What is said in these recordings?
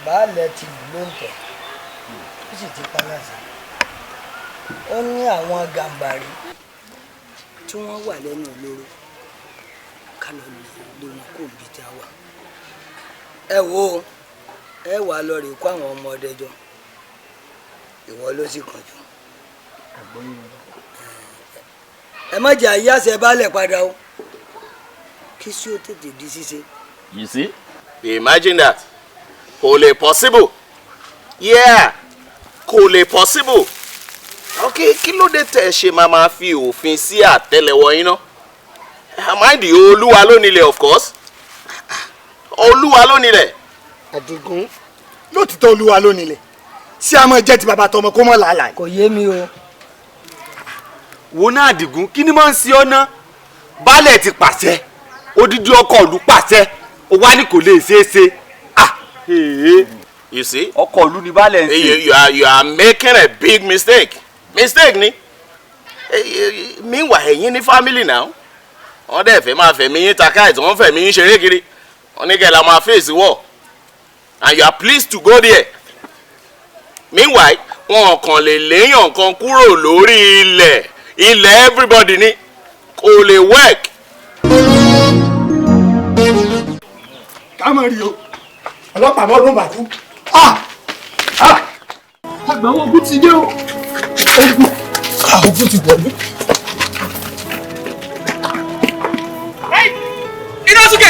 baálẹ̀ ti lù ló ń tẹ̀ ó sì ti pa láṣẹ. ó ní àwọn gàǹbàrí tí wọ́n wà lẹ́nu olóró ká lọ lé wọn kó bí tí a wà. ẹ wo ẹ wàá lọ rè kó àwọn ọmọ ọdẹ jọ ìwọ ló sì kàn jù. ẹ má jẹ́ àyàsẹ̀ baálẹ̀ padà o kí sí ó tètè di ṣíṣe. You see? Imagine that. Kò lè possible. Yeah. Kò lè possible. Okay, kí ló dé tẹ́ ṣe máa fi òfin sí àtẹ́lẹwọ́ yín náà? Àmàdí Olúwa ló nílẹ̀ of course. Olúwa ló nílẹ̀. Àdìgún lótìtọ́ Olúwa ló nílẹ̀. Ṣé a máa jẹ́ ti bàbá tọmọ kó mọ́ làálàá? Kò yé mi o. Wo náà Àdìgún kí ni máa ń ṣe ọ́ ná? Baálẹ̀ ti pàṣẹ. Odidi ọkọ ìlú pàṣẹ. Ó wá ní kò lè ṣeé ṣe. You see? Ọkọ ìlú ni baálẹ̀ ń ṣe. You are making a big mistake. Mistake ni. Meanwhile, ẹ̀yin ní family now. Wọ́n dẹ̀ fẹ́ máa fẹ̀mí yín ta káàtì, wọ́n fẹ̀mí yín ṣeré kiri. Wọ́n ní kẹ́ la máa face war. And you are pleased to go there. Meanwhile, wọn kàn lè léyàn kan kúrò lórí ilẹ̀. Ilẹ̀ everybody ni. Kò lè work. Kámọ̀ rí o. Ọlọ́pàá mọ́ ló bà kú. Àgbà wọn ogun ti dé o. Ogun ti wọlé. Ina suke?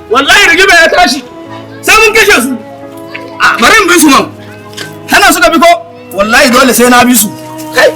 Wallahi rigima ya tashi. Sai mun kashe su. Bari in bi su man. Kana suka bi ko? Wallahi dole sai na bi su. Kai.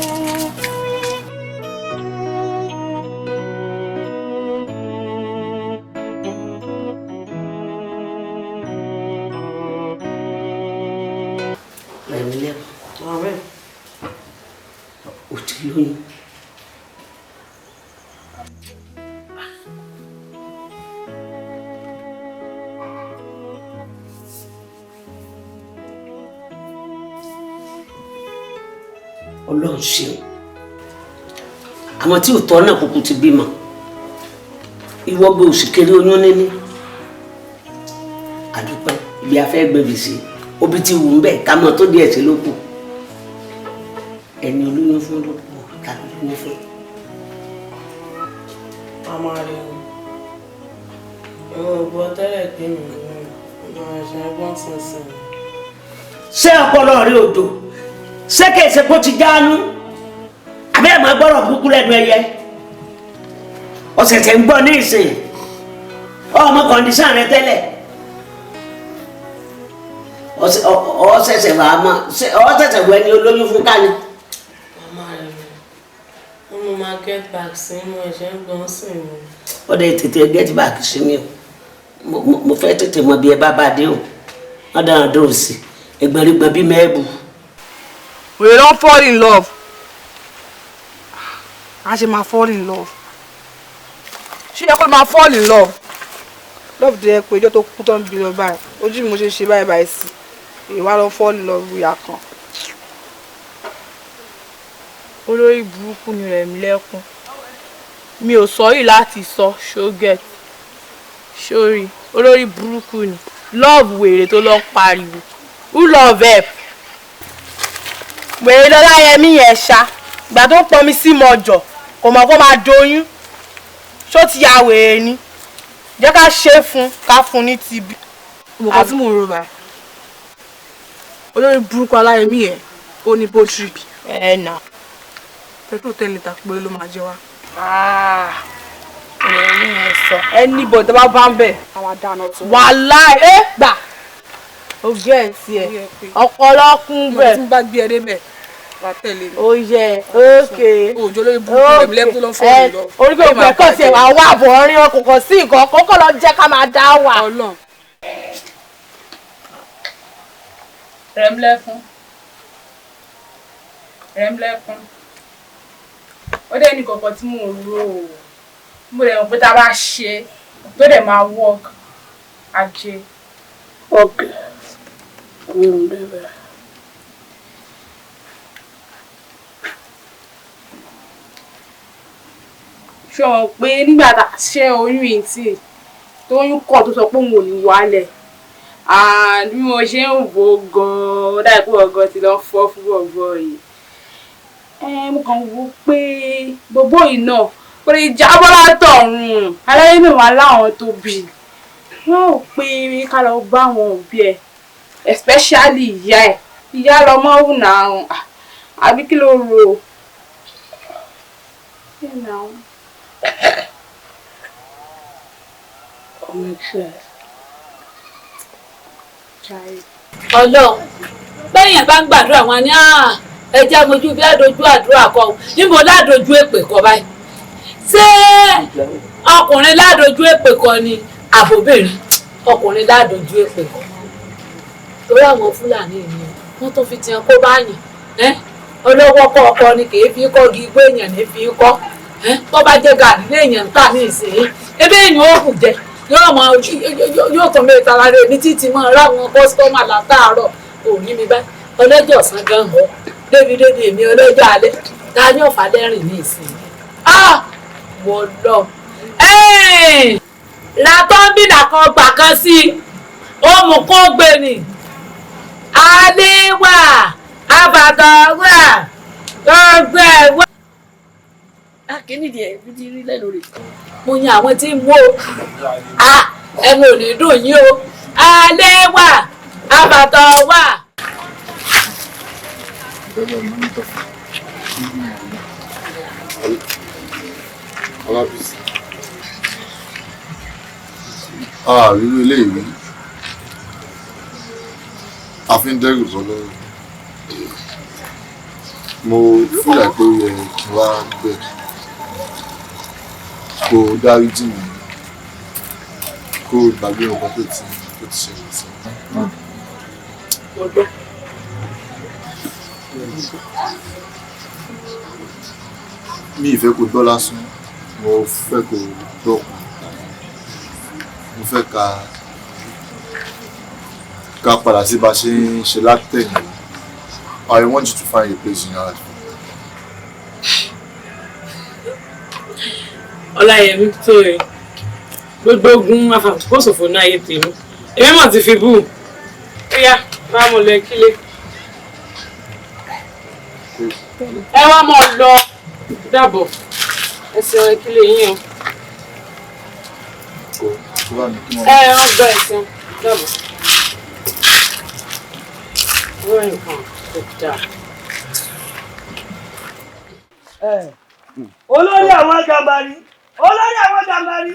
Ọlọ́run ṣeun àwọn tí ò tọ́ náà kúkú ti bímọ ìwọ gbé oṣù kéré oyún níní àdúpẹ́ ibi afẹ́ gbẹ̀bì sí obi ti wù ń bẹ̀ ká mọ̀ tó díẹ̀ sí ló kù ẹni olóyún fún ló kù tàbí lóyún fún. Màmá rẹ̀ o gbọ́ tẹ́lẹ̀ pé mi ò ṣe ẹgbọ́n sínsìn. Ṣé ọpọlọ rí odò ṣé kìí ṣe kó ti jáánú àbẹ́ ẹ̀ máa gbọ́rọ̀ burúkú lẹ́nu ẹyẹ ọ̀sẹ̀sẹ̀ ń gbọ́ ní ìsìn ọmọ kọ̀ǹdíṣàn rẹ tẹ́lẹ̀ ọ̀sẹ̀sẹ̀ wà á mọ̀ ọ̀sẹ̀sẹ̀ wọ ẹni olóyún fún kánì. Màmá rẹ̀ mo máa get back sí mo ẹ̀ṣẹ̀ ń gbọ́n sí mi. Ó dẹ̀ tètè get back sí mi o mo fẹ́ tètè mọ bí ẹ bá bá dé o wọ́n dáhùn dóò sí ẹgbẹ̀rúgbọ̀n bí mẹ́ẹ̀bù. We don't fall in love. A ṣe máa fall in love. Ṣé yẹ kó máa fall in love? Love dẹ̀ pé ìjọ́ tó kú tán bí lọ báyìí. Ojú mi mo ṣe ṣe báyìí báyìí sí. Ìwà lọ fall in love ìyá kan. Olórí burúkú ni rẹ̀ mí lẹ́kún. Mi ò sọ yìí láti sọ ṣógẹ̀t. Sórí olórí burúkú ni. Love wèrè tó lọ pariwo. Who love help? Wèrè lọ́lá yẹmí yẹn ṣá ìgbà tó pọnmi sí mọ́jọ kò mọ̀ kó máa doyún ṣó ti ya wèrè ni jẹ́ ká ṣe fún ká fún ní tìbí. Ọmọkàn tí mò ń rò báyìí olórí burúkú aláyẹmí yẹn ó ní bótírì ẹ̀ nà pẹ̀lú 10 litre pé ló máa jẹ wá. Ẹ̀mí yẹn sọ ẹni bọ̀ tó bá ń bẹ̀ wàhálà ẹ̀ gbà ó gẹ̀ ẹ́ sí ẹ̀ ọ̀pọ̀lọpọ̀ bẹ̀. Tí mo bá gbé ẹ débẹ̀ wà tẹ̀lé mi. Ó yẹ ókè òjò lórí burúkú rẹ̀ mi lẹ́kún tó lọ fọ́ mi lọ. Orí pé òkè kọ̀ sí ẹ̀ wà wà bọ̀ ọ́rin ọkọ̀ kọ̀ sí nǹkan kọ́kọ́ lọ jẹ́ ká máa dá wà. Rẹ̀mlẹ́kún ó dé ní kọ̀kọ́ tí mò ń rò ó mo lè mọ̀ pé tá a bá ṣe tó dẹ̀ máa work ajé. Okay. Ṣọ pé nígbà tá a ṣe oyún ìtì tó oyún kọ̀ tó sọ pé òun ò ní wálẹ̀ and bí mo ṣe ń wo gan-an ó dàbí pé ọgọ́ ti lọ fọ́ fún ọgọ́ yìí. Mo kàn wò pé gbogbo yìí náà kò lè jábọ́ látọ̀run aláyé náà wà láwọn tó bí wọ́n ò pé ká lọ bá àwọn òbí ẹ̀ especially ìyá ẹ̀ ìyá lọmọ wù náà àbí kí ló rò ó. Ọlọ́run bẹ́yẹn bá ń gbàdúrà wọn ni ẹja mojú bí àdójú àdúrà kọ níbo ládójú èpè kọ báyìí ṣé ọkùnrin ládójú èpè kọ ni àbòbìnrin ọkùnrin ládójú èpè kọ torí àwọn Fúlàní ni wọ́n tó fi tiẹ̀ kó báyìí ọlọ́wọ́ kọ́ ọkọ ni kì í fi kọ́ gi igbó èèyàn ní fi kọ́ tó bá jẹ́ gàdí léèyàn ń tà ní ìsìn ebe èèyàn ó kù jẹ yóò tún mẹ́ta lára ẹni títí mọ́ ráwọn kọ́sítọ́mà látàárọ̀ òní mi bá ọlọ́jọ́ ọ̀sán gan hàn débi èmi ọlọ́jọ́ alẹ́ ta ní ọ̀fà lẹ́rìn ní ìsìn wọ́n lọ. Látọ́bìnà kan gbà kan sí òmù kó gbé ni alẹ́ wà àbàtàn wà gbọ́ngbẹ́ wà. Kíni díẹ̀ bí ti rí lẹ́nu rẹ̀ mo yan àwọn tí ń wó ẹnu ò ní dùn yín o alẹ́ wà àbàtàn wà. Alábìsí rírú ilé ìwé a fi ń dẹ́rù bọ́ lọ́rùn mo fìyà pé ó yẹ kí wá bẹ̀ kó dáríjì mi kó gbàgbé ọkọ tó ti ṣẹlẹ̀ sí mi ìfẹ́ kó gbọ́ lásán mo fẹ́ kó gbọ́ mo fẹ́ ká padà sí bá ṣe ń ṣe látẹ̀yìn. I want you to find a place in your heart. Ọláyẹmí tó rẹ̀ gbogbo ogun afàkóṣòfò náà ayé tèmi èmi mọ̀ ti fi bú ó yá bá mo lọ kílé ẹ wá mọ̀ lọ dàbọ̀ ẹsẹ̀ ọ̀rẹ́ kílé yín o wọ́n gbọ́ ẹsẹ̀ dàbọ̀ wọ́n nǹkan tó dáa. Olórí àwọn gàmbàrí olórí àwọn gàmbàrí.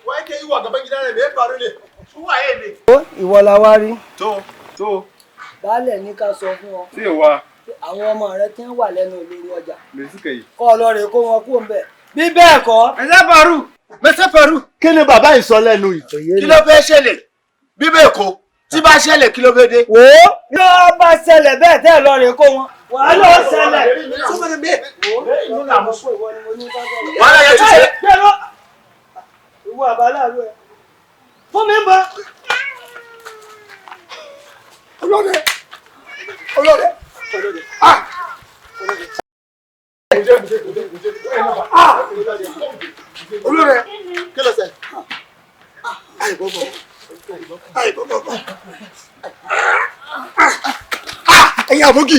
wọ́n ké ìwọ àgbà gidi rẹ̀ lè parí lè wúwà yé lè. Ìwọ la wá rí. tó. Baálẹ̀ ní ká sọ fún ọ. tí ì wá. Àwọn ọmọ rẹ tí ń wà lẹ́nu olórí ọjà. mèsìkè yìí. Kọ́ ọlọ́rẹ̀ kó wọn kú ńbẹ̀. Bí bẹ́ẹ̀ kọ́. Mẹ́sẹ̀ Pẹ̀rú. Kí ni bàbá yìí sọ lẹ́nu yìí? Kí ló fẹ́ ṣẹlẹ̀? Bí bẹ́ẹ̀ kọ́ tí bá ṣẹlẹ̀ kí ló fẹ́ dé? Wò ó yóò bá ṣẹlẹ̀ bẹ́ẹ̀ tẹ́ lọ́rẹ̀ kó wọn. Wàhálà ó ṣẹlẹ̀. Wàhálà yẹn ti ṣẹlẹ̀. Ìwọ àbáláàrú ẹ. Fún mi ń bọ̀. Olóde. Olóde. Kí ló ṣe? Ẹ̀yin àbókì.